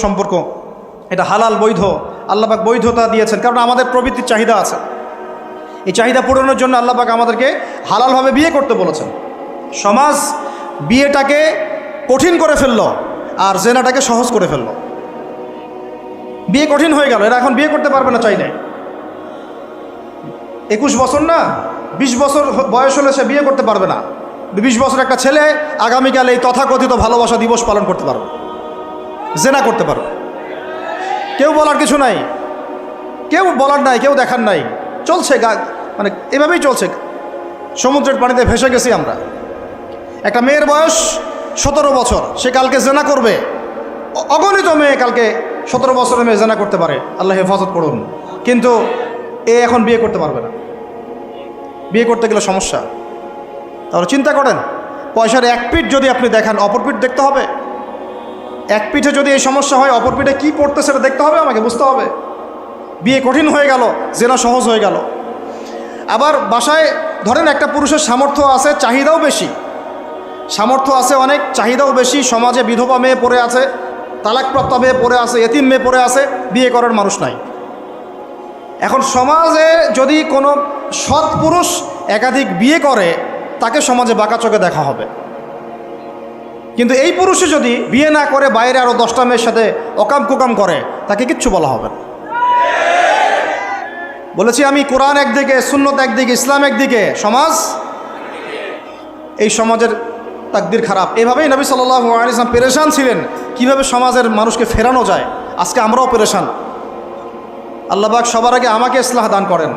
সম্পর্ক, এটা হালাল বৈধ, আল্লাহ পাক বৈধতা দিয়েছেন, কারণ আমাদের প্রবৃত্তির চাহিদা আছে। এই চাহিদা পূরণের জন্য আল্লাহ পাক আমাদেরকে হালালভাবে বিয়ে করতে বলেছেন। সমাজ বিয়েটাকে কঠিন করে ফেললো আর জেনাটাকে সহজ করে ফেললো। বিয়ে কঠিন হয়ে গেল, এরা এখন বিয়ে করতে পারবে না চাইলে। 21 বছর না 20 বছর বয়স হলে সে বিয়ে করতে পারবে না। 20 বছর একটা ছেলে আগামীকাল এই তথাকথিত ভালোবাসা দিবস পালন করতে পারবে, জেনা করতে পারবে। কেউ বলার কিছু নাই, কেউ বলার নাই, কেউ দেখার নাই, চলছে মানে এভাবেই চলছে। সমুদ্রের পানিতে ভেসে গেছি আমরা। একটা মেয়ের বয়স 17 বছর, সে কালকে জেনা করবে। অগণিত মেয়ে কালকে 17 বছরের মেয়ে জেনা করতে পারে, আল্লাহ হেফাজত করুন। কিন্তু এ এখন বিয়ে করতে পারবে না। বিয়ে করতে গেলে সমস্যা। তাহলে চিন্তা করেন, পয়সার এক পিঠ যদি আপনি দেখান, অপর পিঠ দেখতে হবে। এক পিঠে যদি এই সমস্যা হয়, অপর পিঠে কী পড়তে সেটা দেখতে হবে, আমাকে বুঝতে হবে। বিয়ে কঠিন হয়ে গেল, জেনা সহজ হয়ে গেল। আবার বাসায় ধরেন একটা পুরুষের সামর্থ্য আছে, চাহিদাও বেশি, সামর্থ্য আছে অনেক, চাহিদাও বেশি। সমাজে বিধবা মেয়ে পড়ে আছে, তালাকপ্রাপ্ত মেয়ে পড়ে আছে, এতিম মেয়ে পড়ে আছে, বিয়ে করার মানুষ নাই। এখন সমাজে যদি কোনো সৎ পুরুষ একাধিক বিয়ে করে, তাকে সমাজে বাঁকা চোখে দেখা হবে। কিন্তু এই পুরুষে যদি বিয়ে না করে বাইরে আরও 10টা মেয়ের সাথে অকাম কুকাম করে, তাকে কিচ্ছু বলা হবে না। বলেছি আমি, কোরআন একদিকে, সুন্নত একদিকে, ইসলাম একদিকে, সমাজ, এই সমাজের তাকদির খারাপ। এভাবেই নবী সাল্লাল্লাহু আলাইহি ওয়াসাল্লাম পেরেশান ছিলেন কিভাবে সমাজের মানুষকে ফেরানো যায়। আজকে আমরাও পেরেশান। আল্লাহ পাক সবার আগে আমাকে ইসলাহ দান করেন,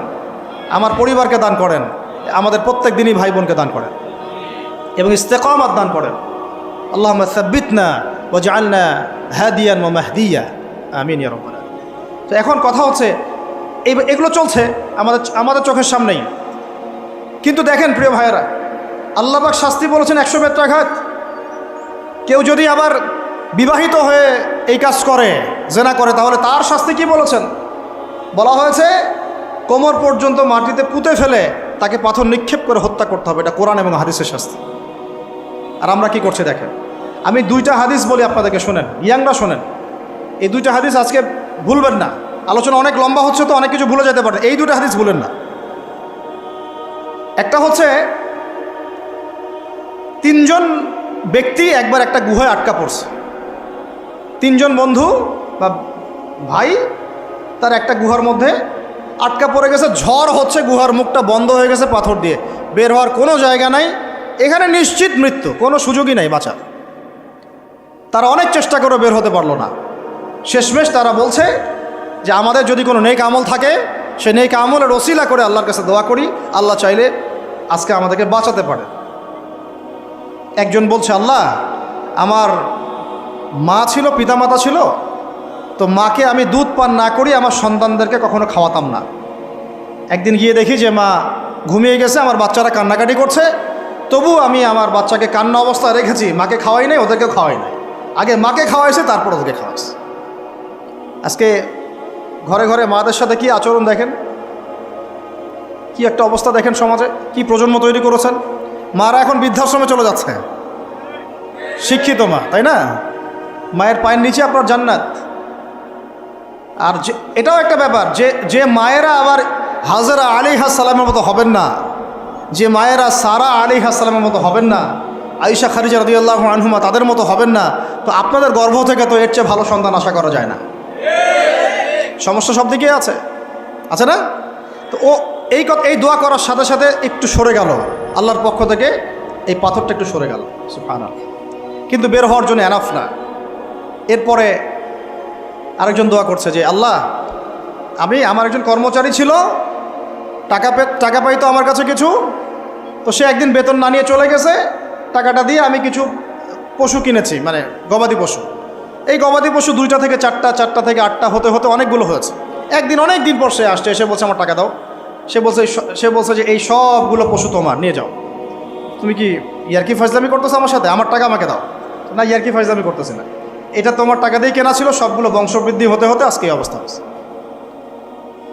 আমার পরিবারকে দান করেন, আমাদের প্রত্যেক দিনই ভাই বোনকে দান করেন এবং ইস্তেকামাত দান করেন। আল্লাহুম্মা সাব্বিতনা ওয়াজআলনা হাদিয়ান ওয়া মাহদিয়া, আমিন ইয়া রাব্বাল আলামিন। তো এখন কথা হচ্ছে, এগুলো চলছে আমাদের চোখের সামনেই। কিন্তু দেখেন প্রিয় ভাইয়েরা, আল্লাহ পাক শাস্তি বলেছেন 100 বেত্রাঘাত। কেউ যদি আবার বিবাহিত হয়ে এই কাজ করে, জেনা করে, তাহলে তার শাস্তি কি বলেছেন? বলা হয়েছে কোমর পর্যন্ত মাটিতে পুঁতে ফেলে তাকে পাথর নিক্ষেপ করে হত্যা করতে হবে। এটা কোরআন এবং হাদিসের শাস্তি। আর আমরা কি করছি দেখেন। আমি 2টা হাদিস বলি আপনাদেরকে, শোনেন, ইয়াংরা শোনেন। এই 2টা হাদিস আজকে ভুলবেন না। আলোচনা অনেক লম্বা হচ্ছে তো অনেক কিছু ভুলে যেতে পারে, এই 2টা হাদিস ভুলেন না। একটা হচ্ছে 3 জন ব্যক্তি একবার একটা গুহায় আটকা পড়ছে। 3 জন বন্ধু বা ভাই তার একটা গুহার মধ্যে আটকা পড়ে গেছে। ঝড় হচ্ছে, গুহার মুখটা বন্ধ হয়ে গেছে পাথর দিয়ে, বের হওয়ার কোনো জায়গা নাই। এখানে নিশ্চিত মৃত্যু, কোনো সুযোগই নাই বাঁচার। তারা অনেক চেষ্টা করে বের হতে পারলো না। শেষমেশ তারা বলছে যে আমাদের যদি কোনো নেক আমল থাকে, সে নেক আমলের ওসিলা করে আল্লাহর কাছে দোয়া করি, আল্লাহ চাইলে আজকে আমাদেরকে বাঁচাতে পারে। একজন বলছে, আল্লাহ, আমার মা ছিল, পিতামাতা ছিল, তো মাকে আমি দুধ পান না করি আমার সন্তানদেরকে কখনো খাওয়াতাম না। একদিন গিয়ে দেখি যে মা ঘুমিয়ে গেছে, আমার বাচ্চারা কান্নাকাটি করছে, তবু আমি আমার বাচ্চাকে কান্না অবস্থায় রেখেছি, মাকে খাওয়াই নাই, ওদেরকে খাওয়াই নাই। আগে মাকে খাওয়াইছে, তারপর ওদেরকে খাওয়াইছে। আজকে ঘরে ঘরে মাদের সাথে কি আচরণ দেখেন, কি একটা অবস্থা দেখেন সমাজে, কি প্রজন্ম তৈরি করেছেন। মারা এখন বৃদ্ধাশ্রমে চলে যাচ্ছে, শিক্ষিত মা, তাই না? মায়ের পায়ের নিচে আপনার জান্নাত। আর এটাও একটা ব্যাপার যে মায়েরা আবার হাজরা আলাইহিস সালামের মতো হবেন না, যে মায়েরা সারা আলাইহিস সালামের মতো হবেন না, আয়েশা খাদিজা রাদিয়াল্লাহু আনহুমা তাদের মতো হবেন না, তো আপনাদের গর্ভ থেকে তো এর চেয়ে ভালো সন্তান আশা করা যায় না। সমস্যা সব দিকেই আছে না? তো এই দোয়া করার সাথে সাথে একটু সরে গেল, আল্লাহর পক্ষ থেকে এই পাথরটা একটু সরে গেল, সুবহানাল্লাহ। কিন্তু বের হওয়ার জন্য এনাফ না। এরপরে আরেকজন দোয়া করছে যে আল্লাহ, আমার একজন কর্মচারী ছিল, টাকা পাইতো আমার কাছে কিছু, তো সে একদিন বেতন না নিয়ে চলে গেছে। টাকাটা দিয়ে আমি কিছু পশু কিনেছি, মানে গবাদি পশু। এই গবাদি পশু 2টা থেকে 4টা, 4টা থেকে 8টা হতে হতে অনেকগুলো হয়েছে। একদিন অনেক দিন পর সে আসছে, এসে বলছে আমার টাকা দাও। সে বলছে যে এই সবগুলো পশু তোমার, নিয়ে যাও। তুমি কি ইয়ার্কি ফাজলামি করতেছো আমার সাথে? আমার টাকা আমাকে দাও। না, ইয়ার্কি ফাজলামি করতেছি না, এটা তোমার টাকা দিয়ে কেনা ছিল, সবগুলো বংশবৃদ্ধি হতে হতে আজকে এই অবস্থা হচ্ছে।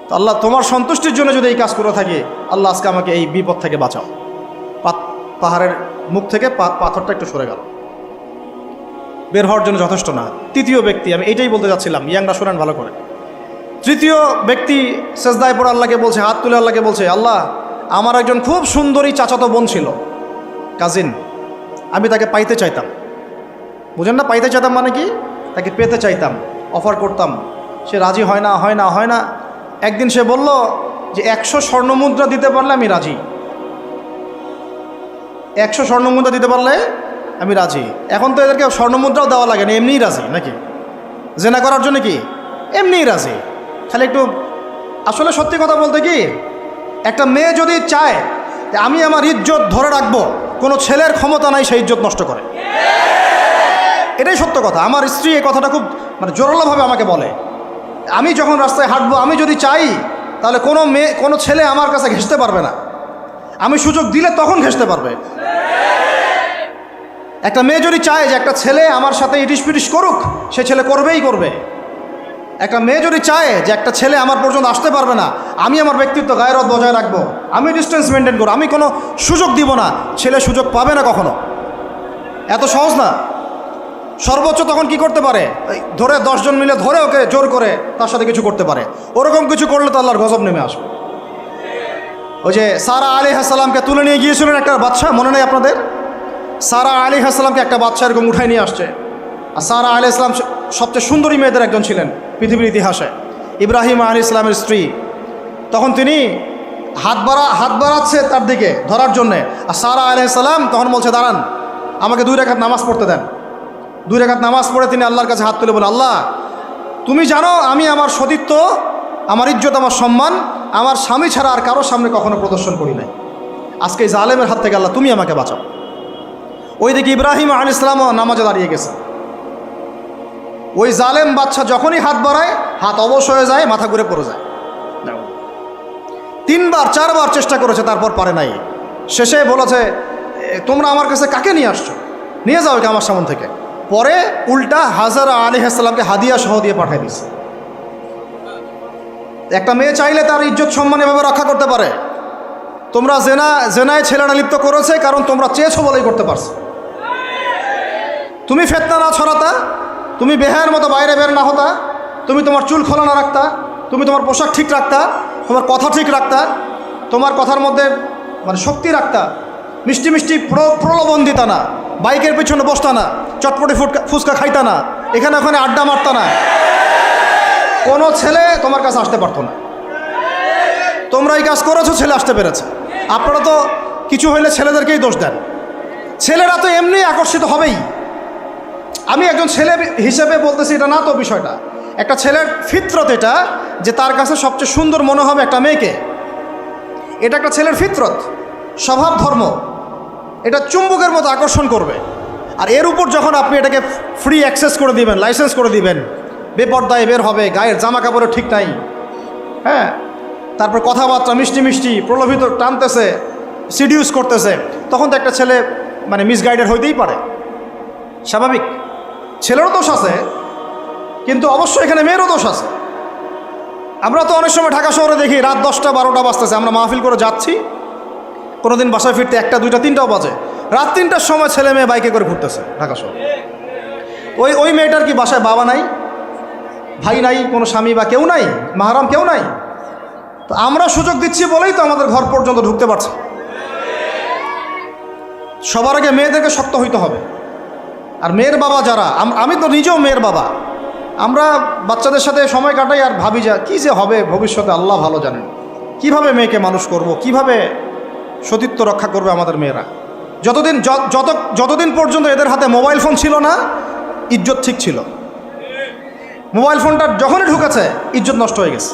তো আল্লাহ, তোমার সন্তুষ্টির জন্য যদি এই কাজ করে থাকি, আল্লাহ আজকে আমাকে এই বিপদ থেকে বাঁচাও। পাহাড়ের মুখ থেকে পাথরটা একটু সরে গেল। বের হওয়ার জন্য যথেষ্ট না। তৃতীয় ব্যক্তি, আমি এইটাই বলতে যাচ্ছিলাম, ইয়াংরা শোনেন ভালো করে। তৃতীয় ব্যক্তি সেজদায় পড়ে আল্লাহকে বলছে, হাত তুলে আল্লাহকে বলছে, আল্লাহ আমার একজন খুব সুন্দরী চাচাতো বোন ছিল, কাজিন, আমি তাকে পাইতে চাইতাম। বুঝেন না, পাইতে চাইতাম মানে কি? তাকে পেতে চাইতাম, অফার করতাম। সে রাজি হয় না, হয় না, হয় না। একদিন সে বলল যে 100 স্বর্ণমুদ্রা দিতে পারলে আমি রাজি, 100 স্বর্ণমুদ্রা দিতে পারলে আমি রাজি। এখন তো এদেরকে স্বর্ণমুদ্রাও দেওয়া লাগে না, এমনিই রাজি নাকি? জেনা করার জন্য কি এমনিই রাজি, খালি একটু। আসলে সত্যি কথা বলতে কি, একটা মেয়ে যদি চায় যে আমি আমার ইজ্জত ধরে রাখবো, কোনো ছেলের ক্ষমতা নাই সেই ইজ্জত নষ্ট করে। এটাই সত্য কথা। আমার স্ত্রী এই কথাটা খুব জোরালোভাবে আমাকে বলে, আমি যখন রাস্তায় হাঁটবো, আমি যদি চাই তাহলে কোনো ছেলে আমার কাছে ঘেঁষতে পারবে না, আমি সুযোগ দিলে তখন ঘেঁষতে পারবে। একটা মেয়ে যদি চায় যে একটা ছেলে আমার সাথে ইটিস পিটিস করুক, সে ছেলে করবেই করবে। একটা মেয়ে যদি চায় যে একটা ছেলে আমার পর্যন্ত আসতে পারবে না, আমি আমার ব্যক্তিত্ব গায়রত বজায় রাখবো, আমি ডিস্টেন্স মেনটেন করবো, আমি কোনো সুযোগ দিব না, ছেলে সুযোগ পাবে না কখনো। এত সহজ না। সর্বোচ্চ তখন কি করতে পারে, ধরে 10 জন মিলে ধরে ওকে জোর করে তার সাথে কিছু করতে পারে। ওরকম কিছু করলে তো আল্লাহর গজব নেমে আসবে। ওই যে সারা আলাইহিস সালামকে তুলে নিয়ে গিয়েছিলেন একটা বাচ্চা, মনে নেই আপনাদের? সারা আলাইহিস সালামকে একটা বাচ্চা এরকম উঠায় নিয়ে আসছে। আর সারা আলাইহিস সালাম সবচেয়ে সুন্দরী মেয়েদের একজন ছিলেন পৃথিবীর ইতিহাসে, ইব্রাহিম আলাইহিস সালামের স্ত্রী। তখন তিনি হাত বাড়াচ্ছে তার দিকে ধরার জন্যে, আর সারা আলাইহিস সালাম তখন বলছে, দাঁড়ান, আমাকে 2 রাকাত নামাজ পড়তে দেন। 2 রাকাত নামাজ পড়ে তিনি আল্লাহর কাছে হাত তুলে বলে, আল্লাহ তুমি জানো আমি আমার সতীত্ব, আমার ইজ্জত, আমার সম্মান আমার স্বামী ছাড়া আর কারোর সামনে কখনো প্রদর্শন করি নাই। আজকে এই জালেমের হাত থেকে আল্লাহ তুমি আমাকে বাঁচাও। ওইদিকে ইব্রাহিম আলাইহিস সালামও নামাজে দাঁড়িয়ে গেছে। ওই জালেম বাচ্চা যখনই হাত বাড়ায়, হাত অবশ হয়ে যায়, মাথা ঘুরে পড়ে যায়। 3বার 4বার চেষ্টা করেছে, তারপর পারে নাই। শেষে বলেছে, তোমরা আমার কাছে কাকে নিয়ে আসছো, নিয়ে যাও একে আমার সামনে থেকে। পরে উল্টা হাজারা আলাইহিস সালামকে হাদিয়া সহ দিয়ে পাঠিয়ে দিচ্ছে। একটা মেয়ে চাইলে তার ইজ্জত সম্মান এভাবে রক্ষা করতে পারে। তোমরা জেনায় ছেলেরা লিপ্ত করেছে কারণ তোমরা চেয়েছো বলেই করতে পারছো। তুমি ফিতনা না ছড়াতা, তুমি বেহায়ের মতো বাইরে বের না হতা, তুমি তোমার চুল খোলা না রাখতা, তুমি তোমার পোশাক ঠিক রাখতা, তোমার কথা ঠিক রাখতা, তোমার কথার মধ্যে শক্তি রাখতা, মিষ্টি মিষ্টি প্রলোভন দিতা না, বাইকের পিছনে বসতা না, চটপটি ফুচকা খাইতা না, এখানে ওখানে আড্ডা মারতা না, কোনো ছেলে তোমার কাছে আসতে পারতো না। তোমরা এই কাজ করেছো, ছেলে আসতে পেরেছে। আপনারা তো কিছু হইলে ছেলেদেরকেই দোষ দেন। ছেলেরা তো এমনি আকর্ষিত হবেই। আমি একজন ছেলে হিসেবে বলতেছি এটা না তো বিষয়টা। একটা ছেলের ফিতরত এটা, যে তার কাছে সবচেয়ে সুন্দর মনে হবে একটা মেয়েকে। এটা একটা ছেলের ফিতরত, স্বভাব ধর্ম, এটা চুম্বকের মতো আকর্ষণ করবে। আর এর উপর যখন আপনি এটাকে ফ্রি অ্যাক্সেস করে দিবেন, লাইসেন্স করে দিবেন, বেপর্দায় বের হবে, গায়ের জামা কাপড়ও ঠিক নাই, হ্যাঁ, তারপর কথাবার্তা মিষ্টি মিষ্টি প্রলোভিত টানতেছে, সিডিউস করতেছে, তখন তো একটা ছেলে মিসগাইডেড হইতেই পারে, স্বাভাবিক। ছেলেরও দোষ আছে, কিন্তু অবশ্যই এখানে মেয়েরও দোষ আছে। আমরা তো অনেক সময় ঢাকা শহরে দেখি রাত 10টা 12টা বাজতেছে, আমরা মাহফিল করে যাচ্ছি, কোনোদিন বাসায় ফিরতে 1টা 2টা 3টাও বাজে। রাত 3টার সময় ছেলে মেয়ে বাইকে করে ঘুরতেছে ঢাকা শহরে। ওই মেয়েটার কি বাসায় বাবা নাই, ভাই নাই, কোনো স্বামী বা কেউ নাই, মাহারাম কেউ নাই? তো আমরা সুযোগ দিচ্ছি বলেই তো আমাদের ঘর পর্যন্ত ঢুকতে পারছে। সবার আগে মেয়েদেরকে শক্ত হইতে হবে। আর মেয়ের বাবা যারা, আমি তো নিজেও মেয়ের বাবা, আমরা বাচ্চাদের সাথে সময় কাটাই আর ভাবি যা কী যে হবে ভবিষ্যতে আল্লাহ ভালো জানেন। কিভাবে মেয়েকে মানুষ করব, কিভাবে সতীত্ব রক্ষা করবে আমাদের মেয়েরা। যতদিন পর্যন্ত এদের হাতে মোবাইল ফোন ছিল না, ইজ্জত ঠিক ছিল। মোবাইল ফোনটা যখনই ঢুকেছে, ইজ্জত নষ্ট হয়ে গেছে।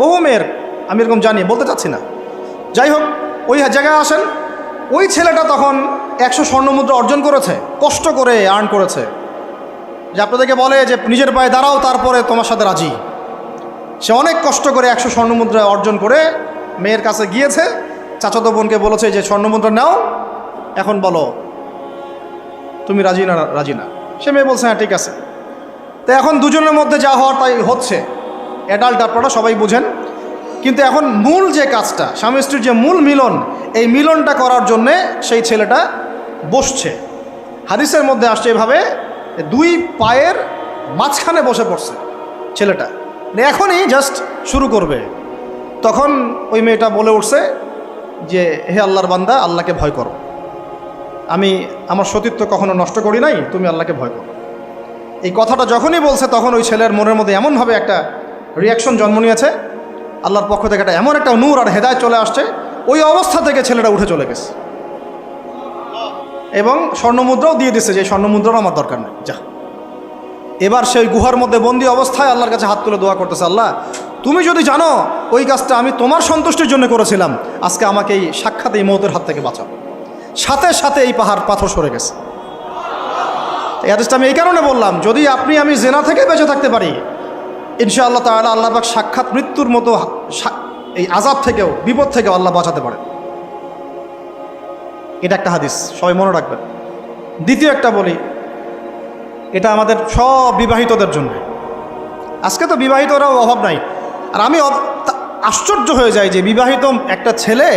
বহু মেয়ের আমি এরকম জানি, বলতে চাচ্ছি না। যাই হোক, ওই জায়গায় আসেন, ওই ছেলেটা তখন 100 স্বর্ণমুদ্রা অর্জন করেছে, কষ্ট করে আর্ন করেছে। যে আপনাদেরকে বলে যে নিজের পায়ে দাঁড়াও, তারপরে তোমার সাথে রাজি। সে অনেক কষ্ট করে 100 স্বর্ণমুদ্রা অর্জন করে মেয়ের কাছে গিয়েছে। চাচাতো বোনকে বলেছে যে স্বর্ণমুদ্রা নাও, এখন বলো তুমি রাজি না। সে মেয়ে বলছে হ্যাঁ ঠিক আছে। তো এখন দুজনের মধ্যে যা হওয়ার তাই হচ্ছে। অ্যাডাল্ট আপনারা সবাই বুঝেন। কিন্তু এখন মূল যে কাজটা, স্বামী স্ত্রীর যে মূল মিলন, এই মিলনটা করার জন্যে সেই ছেলেটা বসছে। হাদিসের মধ্যে আসছে এভাবে, দুই পায়ের মাঝখানে বসে পড়ছে ছেলেটা, এখনই জাস্ট শুরু করবে। তখন ওই মেয়েটা বলে উঠছে যে হে আল্লাহর বান্দা, আল্লাহকে ভয় করো, আমি আমার সতীত্ব কখনো নষ্ট করি নাই, তুমি আল্লাহকে ভয় করো। এই কথাটা যখনই বলছে তখন ওই ছেলের মনের মধ্যে এমনভাবে একটা রিয়াকশন জন্ম নিয়েছে, আল্লাহর পক্ষ থেকে এমন একটা নূর আর হেদায়েত চলে আসছে, ওই অবস্থা থেকে ছেলেটা উঠে চলে গেছে এবং স্বর্ণমুদ্রাও দিয়ে দিচ্ছে, যে স্বর্ণমুদ্রাও আমার দরকার নেই, যা। এবার সেই গুহার মধ্যে বন্দি অবস্থায় আল্লাহর কাছে হাত তুলে দোয়া করতেছে, আল্লাহ তুমি যদি জানো ওই কাজটা আমি তোমার সন্তুষ্টির জন্য করেছিলাম, আজকে আমাকে এই সাক্ষাৎ এই মৌতের হাত থেকে বাঁচাও। সাথে সাথে এই পাহাড় পাথর সরে গেছে। এই হাদিসটা আমি এই কারণে বললাম, যদি আমি জেনা থেকে বেঁচে থাকতে পারি, ইনশাআল্লাহ তাআলা আল্লাহ পাক সাক্ষাৎ মৃত্যুর মতো এই আযাব থেকেও, বিপদ থেকেও আল্লাহ বাঁচাতে পারে। এটা একটা হাদিস, সবাই মনে রাখবেন। দ্বিতীয় একটা বলি, এটা আমাদের সব বিবাহিতদের জন্য। আজকে তো বিবাহিতরাও অভাব নাই, আর আমি আশ্চর্য হয়ে যাই যে বিবাহিত একটা ছেলে,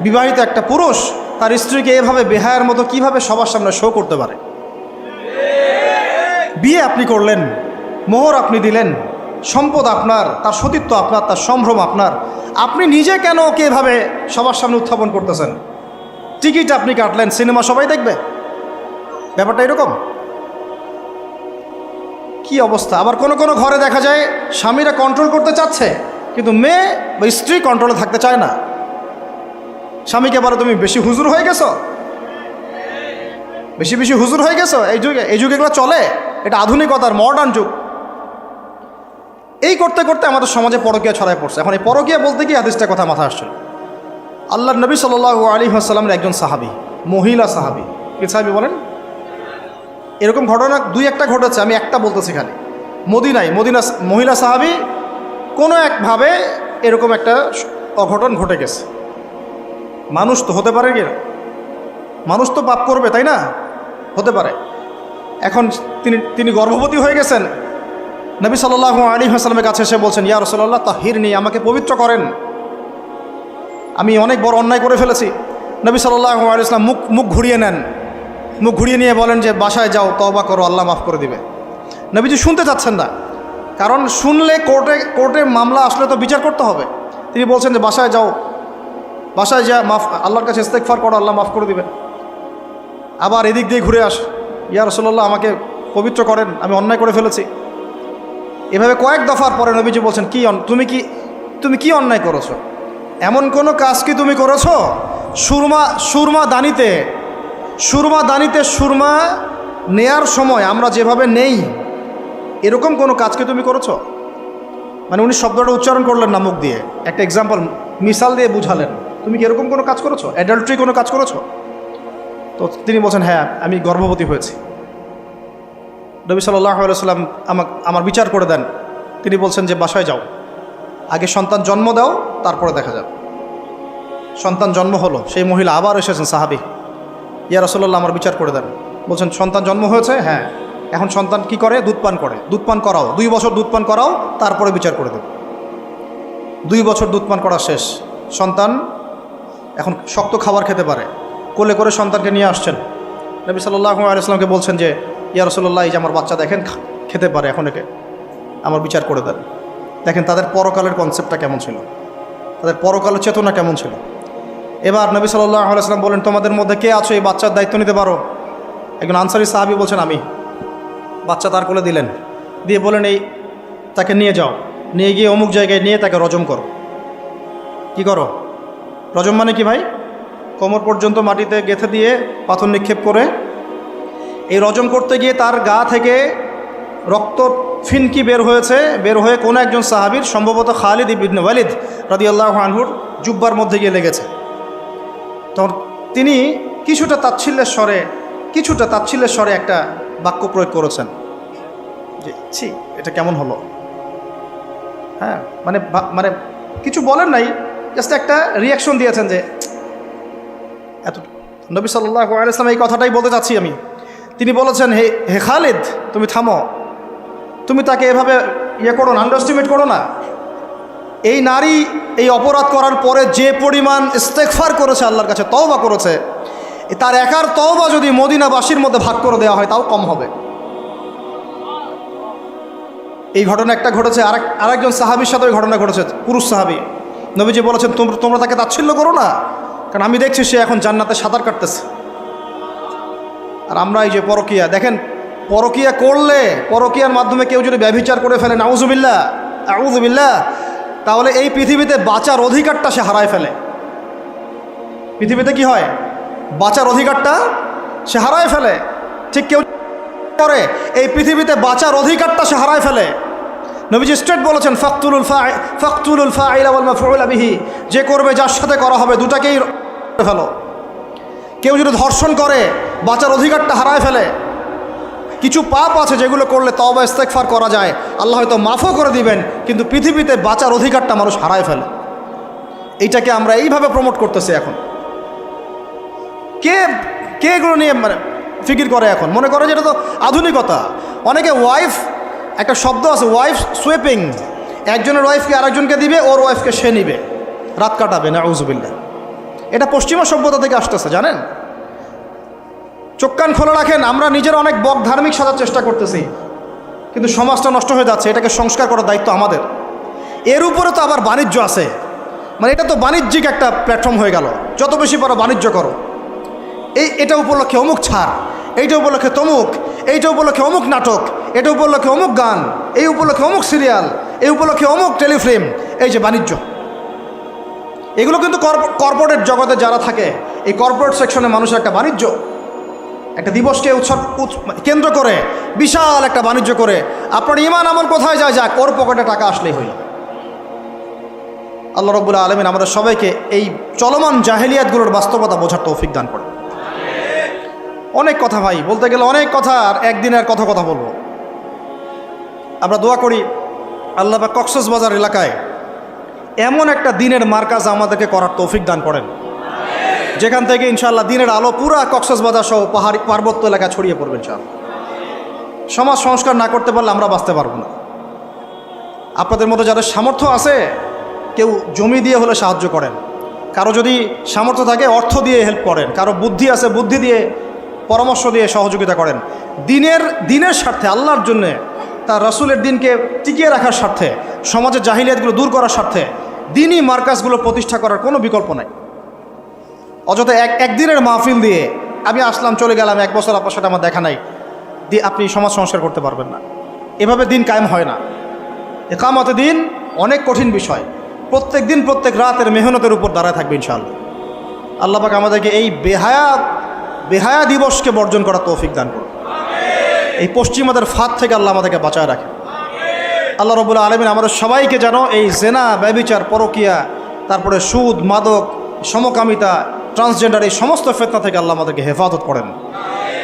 বিবাহিত একটা পুরুষ তার স্ত্রীকে এভাবে বেহায়ার মতো কিভাবে সবার সামনে শো করতে পারে। বিয়ে আপনি করলেন, মোহর আপনি দিলেন, সম্পদ আপনার, তার সতীত্ব আপনার, তার সম্ভ্রম আপনার, আপনি নিজে কেন ওকে এভাবে সবার সামনে উত্থাপন করতেছেন? টিকিট আপনি কাটলেন, সিনেমা সবাই দেখবে, ব্যাপারটা এরকম। কি অবস্থা! আবার কোনো কোনো ঘরে দেখা যায় স্বামীরা কন্ট্রোল করতে চাচ্ছে, কিন্তু মেয়ে বা স্ত্রী কন্ট্রোলে থাকতে চায় না। স্বামীকে বলে তুমি বেশি হুজুর হয়ে গেছো, বেশি বেশি হুজুর হয়ে গেছো। এই যুগে এগুলো চলে, এটা আধুনিকতার মডার্ন যুগ। এই করতে করতে আমাদের সমাজে পরকীয়া ছড়ায় পড়ছে। এখন এই পরকীয়া বলতে গিয়ে হাদিসটা কথা মাথা আসছে। আল্লাহর নবী সাল্লাল্লাহু আলাইহি ওয়াসাল্লামের একজন সাহাবী, মহিলা সাহাবী, কি সাহাবী বলেন? এরকম ঘটনা দুই একটা ঘটেছে, আমি একটা বলতেছি খালি। মদিনা মহিলা সাহাবী কোনো একভাবে এরকম একটা অঘটন ঘটে গেছে। মানুষ তো হতে পারে, কি মানুষ তো পাপ করবে, তাই না? হতে পারে। এখন তিনি গর্ভবতী হয়ে গেছেন। নবী সাল্লাল্লাহু আলাইহি ওয়াসাল্লামের কাছে এসে বলছেন, ইয়া রাসূলুল্লাহ তাহিরনি, আমাকে পবিত্র করেন, আমি অনেক বড় অন্যায় করে ফেলেছি। নবী সাল্লাল্লাহু আলাইহি ওয়াসাল্লাম মুখ ঘুরিয়ে নেন, মুখ ঘুরিয়ে নিয়ে বলেন যে বাসায় যাও, তওবা করো, আল্লাহ মাফ করে দিবে। নবীজি শুনতে চাচ্ছেন না, কারণ শুনলে কোর্টে মামলা আসলে তো বিচার করতে হবে। তিনি বলছেন যে বাসায় যাও, বাসায় যা আল্লাহর কাছে ইস্তেগফার করো, আল্লাহ মাফ করে দিবেন। আবার এদিক দিয়ে ঘুরে আস, ইয়া রাসূলুল্লাহ আমাকে পবিত্র করেন, আমি অন্যায় করে ফেলেছি। এভাবে কয়েক দফার পরে নবীজি বলছেন, তুমি কি অন্যায় করেছো? এমন কোনো কাজ কি তুমি করেছো? সুরমা দানিতে সুরমা নেয়ার সময় আমরা যেভাবে নেই, এরকম কোনো কাজ কি তুমি করেছো? মানে উনি শব্দটা উচ্চারণ করলেন না মুখ দিয়ে, একটা এক্সাম্পল মিসাল দিয়ে বুঝালেন, তুমি কি এরকম কোনো কাজ করেছো? অ্যাডাল্ট্রি কোনো কাজ করেছো? তো তিনি বলছেন, হ্যাঁ আমি গর্ভবতী হয়েছি। নবী সাল্লাল্লাহু আলাইহি ওয়াসাল্লাম আমার বিচার করে দেন। তিনি বলছেন যে বাসায় যাও, আগে সন্তান জন্ম দাও, তারপরে দেখা যাবে। সন্তান জন্ম হলো, সেই মহিলা আবার এসেছেন, সাহাবী, ইয়া রাসূলুল্লাহ আমার বিচার করে দেন। বলছেন সন্তান জন্ম হয়েছে, হ্যাঁ। এখন সন্তান কি করে? দুধ পান করে। দুধ পান করাও, 2 বছর দুধ পান করাও, তারপরে বিচার করে দেব। 2 বছর দুধ পান করা শেষ, সন্তান এখন শক্ত খাবার খেতে পারে। কোলে করে সন্তানকে নিয়ে আসছেন। নবী সাল্লাল্লাহু আলাইহি ওয়াসাল্লামকে বলছেন যে ইয়া রাসূলুল্লাহ, এই যে আমার বাচ্চা দেখেন খেতে পারে, এখন একে আমার বিচার করে দেন। দেখেন তাদের পরকালের কনসেপ্টটা কেমন ছিল, তাদের পরকালের চেতনা কেমন ছিল। এবার নবী সাল্লাল্লাহু আলাইহি ওয়াসাল্লাম বলেন, তোমাদের মধ্যে কে আছো এই বাচ্চার দায়িত্ব নিতে পারো? একজন আনসারী সাহাবী বলছেন আমি। বাচ্চা তার কোলে দিলেন, দিয়ে বলেন তাকে নিয়ে যাও, নিয়ে গিয়ে অমুক জায়গায় নিয়ে তাকে রজম করো। কি করো? রজম মানে কি ভাই? কোমর পর্যন্ত মাটিতে গেঁথে দিয়ে পাথর নিক্ষেপ করে, এই রজম করতে গিয়ে তার গা থেকে রক্ত ফিনকি বের হয়ে কোনো একজন সাহাবীর, সম্ভবত খালিদ ইবনে ওয়ালিদ রাদিয়াল্লাহু আনহুর জুব্বার মধ্যে গিয়ে লেগেছে। তখন তিনি কিছুটা তাচ্ছিল্যের স্বরে একটা বাক্য প্রয়োগ করেছেন যে ছি, এটা কেমন হলো? হ্যাঁ, মানে কিছু বলেন নাই, জাস্ট একটা রিয়াকশন দিয়েছেন যে এত। নবী সাল্লাল্লাহু আলাইহি ওয়াসাল্লাম এই কথাটাই বলতে চাচ্ছি আমি। তিনি বলেছেন, হে খালিদ, তুমি থামো, তুমি তাকে এভাবে করো না, আন্ডারস্টিমেট করো না। এই নারী এই অপরাধ করার পরে যে পরিমাণ ইস্তেগফার করেছে, আল্লাহর কাছে তওবা করেছে, তার একার তওবা যদি মদিনাবাসীর মধ্যে ভাগ করে দেওয়া হয় তাও কম হবে। এই ঘটনা একটা ঘটেছে, আরেকজন সাহাবীর সাথে ওই ঘটনা ঘটেছে, পুরুষ সাহাবী। নবীজি বলেছেন তোমরা তাকে তাচ্ছিল্য করো না, কারণ আমি দেখছি সে এখন জান্নাতে সাঁতার কাটতেছে। আর আমরা এই যে পরকিয়া, দেখেন পরকিয়া করলে, পরকিয়ার মাধ্যমে কেউ যদি ব্যভিচার করে ফেলে, নাউজুবিল্লাহ আউযুবিল্লাহ, তাহলে এই পৃথিবীতে বাঁচার অধিকারটা সে হারায় ফেলে। পৃথিবীতে কি হয়, বাঁচার অধিকারটা সে হারায় ফেলে। ঠিক কেউ করে এই পৃথিবীতে বাঁচার অধিকারটা সে হারায় ফেলে। নবীজি স্ট্রেট বলেছেন ফাকতুলুল ফাইলা ওয়াল মাফউলা বিহি, যে করবে যার সাথে করা হবে দুটাকেই ফেলো। কেউ যদি ধর্ষণ করে বাঁচার অধিকারটা হারায় ফেলে। কিছু পাপ আছে যেগুলো করলে তওবা ইস্তেগফার করা যায়, আল্লাহ হয়তো মাফও করে দিবেন, কিন্তু পৃথিবীতে বাঁচার অধিকারটা মানুষ হারায় ফেলে। এইটাকে আমরা এইভাবে প্রমোট করতেছি এখন। কে এগুলো নিয়ে মানে ফিকির করে এখন, মনে করে যে এটা তো আধুনিকতা। অনেকে ওয়াইফ, একটা শব্দ আছে ওয়াইফ সুইপিং, একজনের ওয়াইফকে আরেকজনকে দিবে, ওর ওয়াইফকে সে নিবে, রাত কাটাবে, নাউজুবিল্লাহ। এটা পশ্চিমা সভ্যতা থেকে আসতেছে, জানেন। চোখ কান খোলা রাখেন, আমরা নিজেরা অনেক বক ধার্মিক সাজার চেষ্টা করতেছি, কিন্তু সমাজটা নষ্ট হয়ে যাচ্ছে। এটাকে সংস্কার করার দায়িত্ব আমাদের। এর উপরে তো আবার বাণিজ্য আছে, মানে এটা তো বাণিজ্যিক একটা প্ল্যাটফর্ম হয়ে গেল। যত বেশি পারো বাণিজ্য করো, এটা উপলক্ষে অমুক ছাড়, এইটা উপলক্ষে তমুক, এইটা উপলক্ষে অমুক নাটক, এটা উপলক্ষে অমুক গান, এই উপলক্ষে অমুক সিরিয়াল, এই উপলক্ষে অমুক টেলিফিল্ম। এই যে বাণিজ্য, এগুলো কিন্তু কর্পোরেট জগতে যারা থাকে, এই কর্পোরেট সেকশনে মানুষের একটা বাণিজ্য, একটা দিবসকে উৎসব কেন্দ্র করে বিশাল একটা বাণিজ্য করে আপনার ঈমান আমল কোথায় যায়, যাক, ওর পকেটে টাকা আসলেই হইল। আল্লাহ রাব্বুল আলামিন আমাদের সবাইকে এই চলমান জাহেলিয়াতগুলোর বাস্তবতা বোঝার তৌফিক দান করে। অনেক কথা ভাই, বলতে গেলে অনেক কথা, আর একদিনের কথা বলবো। আমরা দোয়া করি আল্লাহ পাক কক্সবাজার এলাকায় এমন একটা দিনের মার্কাজ আমাদেরকে করার তৌফিক দান করেন, যেখান থেকে ইনশাআল্লাহ দিনের আলো পুরা কক্সবাজার সহ পাহাড়ি পার্বত্য এলাকা ছড়িয়ে পড়বে ইনশাআল্লাহ। সমাজ সংস্কার না করতে পারলে আমরা বাঁচতে পারবো না। আপনাদের মধ্যে যাদের সামর্থ্য আছে, কেউ জমি দিয়ে হলে সাহায্য করেন, কারো যদি সামর্থ্য থাকে অর্থ দিয়ে হেল্প করেন, কারো বুদ্ধি আছে বুদ্ধি দিয়ে, পরামর্শ দিয়ে সহযোগিতা করেন। দিনের স্বার্থে, আল্লাহর জন্যে, তার রাসূলের দিনকে টিকিয়ে রাখার স্বার্থে, সমাজের জাহিলিয়াতগুলো দূর করার স্বার্থে দিনই মার্কাজগুলো প্রতিষ্ঠা করার কোনো বিকল্প নাই। অযথা একদিনের মাহফিল দিয়ে আমি আসলাম চলে গেলাম, 1 বছর আপনার সাথে আমার দেখা নাই, দিয়ে আপনি সমাজ সংস্কার করতে পারবেন না। এভাবে দিন কায়েম হয় না। ইকামতে দিন অনেক কঠিন বিষয়। প্রত্যেক দিন প্রত্যেক রাতের মেহনতের উপর দাঁড়ায় থাকবে ইনশাআল্লাহ। আল্লাহ পাক আমাদেরকে এই বেহায়া দিবসকে বর্জন করার তৌফিক দান করুন। এই পশ্চিমাদের ফাঁদ থেকে আল্লাহ আমাদেরকে বাঁচায় রাখেন। আল্লাহ রাব্বুল আলামিন আমাদের সবাইকে যেন এই জেনা, ব্যভিচার, পরকিয়া, তারপরে সুদ, মাদক, সমকামিতা, ট্রান্সজেন্ডার, এই সমস্ত ফিতনা থেকে আল্লাহ আমাদেরকে হেফাজত করেন।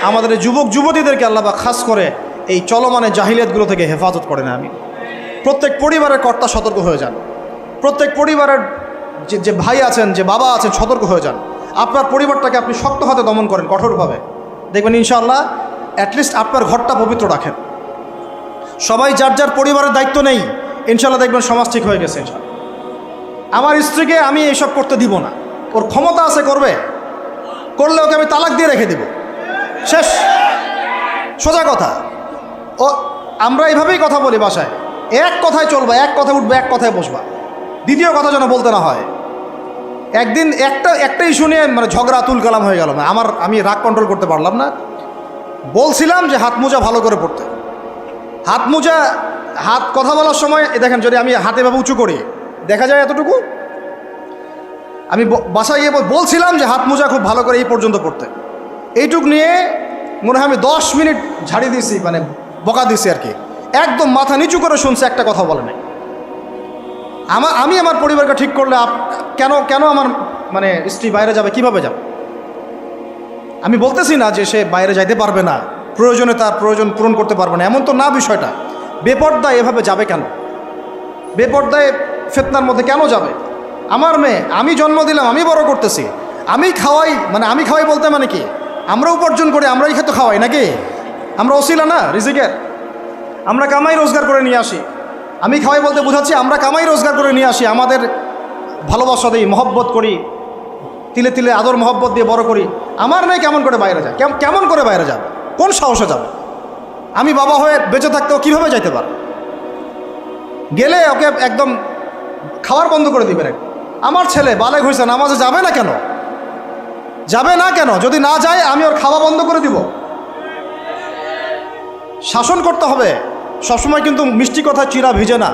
আমাদের যুবক যুবতীদেরকে আল্লাহ পাক খাস করে এই চলমানে জাহিলিয়াতগুলো থেকে হেফাজত করেন। আমি প্রত্যেক পরিবারের কর্তা সতর্ক হয়ে যান। প্রত্যেক পরিবারের যে ভাই আছেন, যে বাবা আছেন, সতর্ক হয়ে যান। আপনার পরিবারটাকে আপনি শক্ত হাতে দমন করেন, কঠোরভাবে, দেখবেন ইনশাআল্লাহ অ্যাটলিস্ট আপনার ঘরটা পবিত্র রাখেন। সবাই যার যার পরিবারের দায়িত্ব নেই, ইনশাআল্লাহ দেখবেন সমাজ ঠিক হয়ে গেছে ইনশাআল্লাহ। আমার স্ত্রীকে আমি এইসব করতে দিব না, ওর ক্ষমতা আছে করবে, করলে ওকে আমি তালাক দিয়ে রেখে দিব, শেষ, সোজা কথা। আমরা এইভাবেই কথা বলি বাসায়, এক কথায় চলবা, এক কথায় উঠবে, এক কথায় বসবা, দ্বিতীয় কথা যেন বলতে না হয়। একদিন একটা ইস্যু নিয়ে মানে ঝগড়া তুল কালাম হয়ে গেল। আমি রাগ কন্ট্রোল করতে পারলাম না, বলছিলাম যে হাত মোজা ভালো করে পড়তে। হাত কথা বলার সময় দেখেন, যদি আমি হাতে ভাবে উঁচু করি দেখা যায় এতটুকু। আমি বাসায় গিয়ে বলছিলাম যে হাত মোজা খুব ভালো করে এই পর্যন্ত পড়তে। এইটুক নিয়ে মনে হয় আমি 10 মিনিট ঝাড়ি দিয়েছি, মানে বকা দিয়েছি আর কি। একদম মাথা নিচু করে শুনছে, একটা কথা বলে নাই। আমি আমার পরিবারকে ঠিক করলে কেন আমার মানে স্ত্রী বাইরে যাবে, কিভাবে যাবে? আমি বলতেছি না যে সে বাইরে যাইতে পারবে না, প্রয়োজনে তার প্রয়োজন পূরণ করতে পারবে না, এমন তো না বিষয়টা। বেপর্দায় এভাবে যাবে কেন? বেপর্দায় ফিতনার মধ্যে কেন যাবে? আমার মেয়ে, আমি জন্ম দিলাম, আমি বড় করতেছি, আমি খাওয়াই বলতে মানে কি? আমরা উপার্জন করি, আমরাই খেতে খাওয়াই নাকি? আমরা ওসিলা না রিজিকের, আমরা কামাই রোজগার করে নিয়ে আসি। আমি খাওয়াই বলতে বোঝাচ্ছি আমরা কামাই রোজগার করে নিয়ে আসি, আমাদের ভালোবাসা দিই, মহব্বত করি, তিলে তিলে আদর মহব্বত দিয়ে বড় করি, আমার মেয়ে কেমন করে বাইরে যায়? কেমন করে বাইরে যাবে? কোন সাহসে যাবে? আমি বাবা হয়ে বেঁচে থাকতেও কীভাবে যাইতে পারে? গেলে ওকে একদম খাওয়ার বন্ধ করে দিবেন। আমার ছেলে বালেগ হয়েছে, নামাজে যাবে না কেন? যাবে না কেন? যদি না যায় আমি ওর খাওয়া বন্ধ করে দিব। শাসন করতে হবে সবসময়, কিন্তু মিষ্টি কথা চিরা ভিজে না।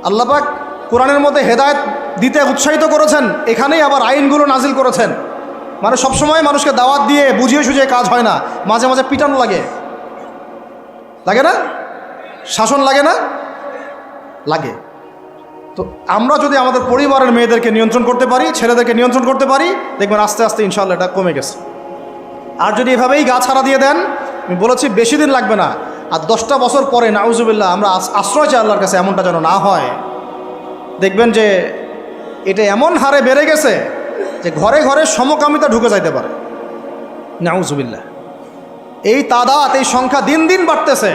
আল্লাহ পাক কোরআনের মধ্যে হেদায়েত দিতে উৎসাহিত করেছেন, এখানেই আবার আইনগুলো নাজিল করেছেন। মানে সবসময় মানুষকে দাওয়াত দিয়ে বুঝিয়ে সুঝিয়ে কাজ হয় না, মাঝে মাঝে পিটানো লাগে না? শাসন লাগে না? লাগে। তো আমরা যদি আমাদের পরিবারের মেয়েদেরকে নিয়ন্ত্রণ করতে পারি, ছেলেদেরকে নিয়ন্ত্রণ করতে পারি, দেখবেন আস্তে আস্তে ইনশাআল্লাহ এটা কমে গেছে। আর যদি এভাবেই গা ছাড়া দিয়ে দেন, আমি বলেছি বেশি দিন লাগবে না, আর 10টা বছর পরে নাউজুবিল্লাহ আমরা আশ্রয় চাই আল্লাহর কাছে, এমনটা যেন না হয়। দেখবেন যে এটা এমন হারে বেড়ে গেছে যে ঘরে ঘরে সমকামিতা ঢুকে যাইতে পারে। নাউজুবিল্লাহ, এই তাদাত, এই সংখ্যা দিন দিন বাড়তেছে।